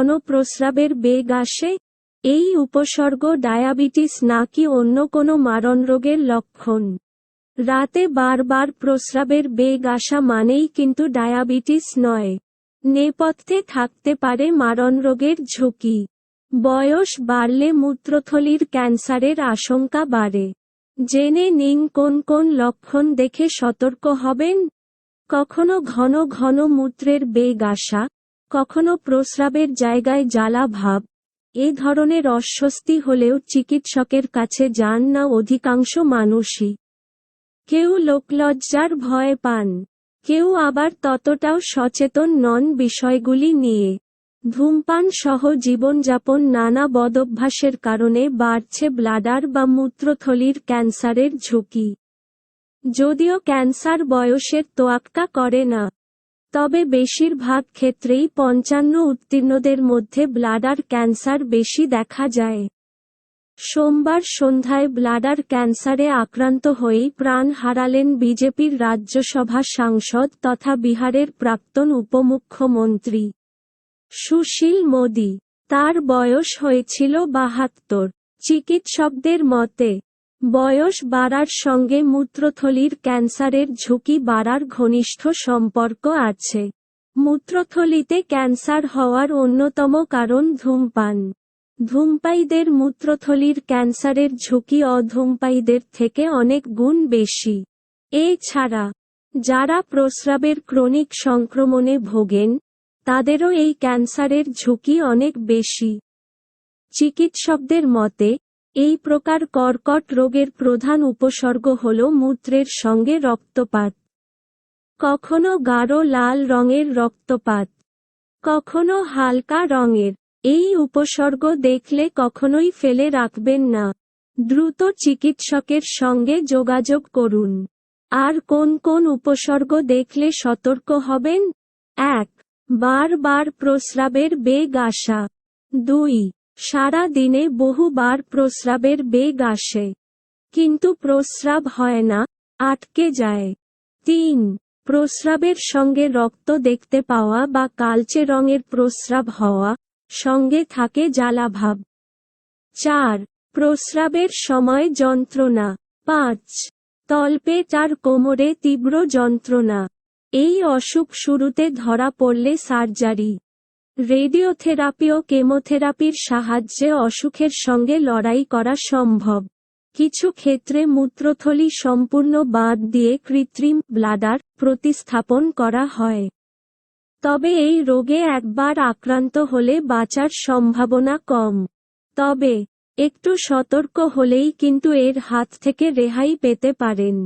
ঘন প্রস্রাবের বেগ আসে? এই উপসর্গ ডায়াবেটিস নাকি অন্য কোনো মারণ রোগের লক্ষণ? রাতে বারবার প্রস্রাবের বেগ আসা মানেই কিন্তু ডায়াবেটিস নয়। নেপথ্যে থাকতে পারে মারণ রোগের ঝুঁকি। বয়স বাড়লে মূত্রথলির ক্যান্সারের আশঙ্কা বাড়ে। জেনে নিন কোন কোন লক্ষণ দেখে সতর্ক হবেন। কখনো ঘন ঘন মূত্রের বেগ আসা, কখনো প্রস্রাবের জায়গায় জ্বালা ভাব। এ ধরনের অস্বস্তি হলেও চিকিৎসকের কাছে যান না অধিকাংশ মানুষই। কেউ লোকলজ্জার ভয় পান, কেউ আবার ততটাও সচেতন নন বিষয়গুলি নিয়ে। ধূমপান সহ জীবনযাপন নানা বদভ্যাসের কারণে বাড়ছে ব্লাডার বা মূত্রথলির ক্যান্সারের ঝুঁকি। যদিও ক্যান্সার বয়সের তোয়াক্কা করে না, তবে বেশিরভাগ ক্ষেত্রেই 55 উত্তীর্ণদের মধ্যে ব্লাডার ক্যান্সার বেশি দেখা যায়। সোমবার সন্ধ্যায় ব্লাডার ক্যান্সারে আক্রান্ত হয়েই প্রাণ হারালেন বিজেপির রাজ্যসভা সাংসদ তথা বিহারের প্রাক্তন উপমুখ্যমন্ত্রী সুশীল মোদি। তার বয়স হয়েছিল 72। চিকিৎসকদের মতে, বয়স বাড়ার সঙ্গে মূত্রথলির ক্যান্সারের ঝুঁকি বাড়ার ঘনিষ্ঠ সম্পর্ক আছে। মূত্রথলিতে ক্যান্সার হওয়ার অন্যতম কারণ ধূমপান। ধূমপায়ীদের মূত্রথলির ক্যান্সারের ঝুঁকি অধূমপায়ীদের থেকে অনেক গুণ বেশি। এছাড়া, যারা প্রস্রাবের ক্রনিক সংক্রমণে ভোগেন, তাদেরও এই ক্যান্সারের ঝুঁকি অনেক বেশি। চিকিৎসকদের মতে, এই প্রকার কর্কট রোগের প্রধান উপসর্গ হল মূত্রের সঙ্গে রক্তপাত। কখনো গাঢ় লাল রঙের রক্তপাত, কখনো হালকা রঙের। এই উপসর্গ দেখলে কখনোই ফেলে রাখবেন না। দ্রুত চিকিৎসকের সঙ্গে যোগাযোগ করুন। আর কোন কোন উপসর্গ দেখলে সতর্ক হবেন? 1. বারবার প্রস্রাবের বেগ আসা। 2. সারা দিনে বহুবার প্রস্রাবের বেগ আসে, কিন্তু প্রস্রাব হয় না, আটকে যায়। 3. প্রস্রাবের সঙ্গে রক্ত দেখতে পাওয়া বা কালচে রঙের প্রস্রাব হওয়া, সঙ্গে থাকে জ্বালাভাব। 4. প্রস্রাবের সময় যন্ত্রণা। 5. তলপেট আর কোমরে তীব্র যন্ত্রণা। এই অসুখ শুরুতে ধরা পড়লে সার্জারি, রেডিওথেরাপি ও কেমোথেরাপির সাহায্যে অসুখের সঙ্গে লড়াই করা সম্ভব। কিছু ক্ষেত্রে মূত্রথলি সম্পূর্ণ বাদ দিয়ে কৃত্রিম ব্লাডার প্রতিস্থাপন করা হয়। তবে এই রোগে একবার আক্রান্ত হলে বাঁচার সম্ভাবনা কম। তবে একটু সতর্ক হলেই কিন্তু এর হাত থেকে রেহাই পেতে পারেন।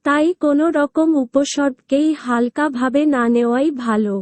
তাই কোনো রকম উপসর্গকেই হালকাভাবে না নেওয়াই ভালো।